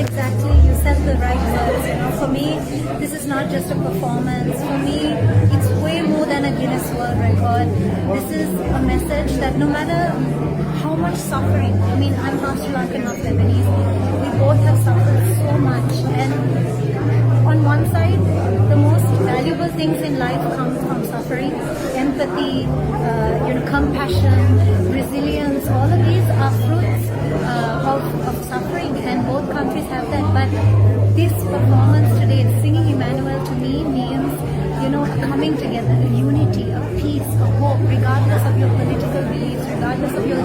exactly. You said the right words. For me, this is not just a performance. For me, it's way more than a Guinness World Record. This is a message that no matter how much suffering, I mean, I'm half Sri Lankan, half Lebanese. We both have suffered so much, and on one side, the most valuable things in life come from suffering, empathy, compassion, resilience. All of these are fruits of suffering, and both countries have that. But this performance today, singing Emmanuel, to me means, a coming together, a unity, a peace, a hope, regardless of your political beliefs, regardless of your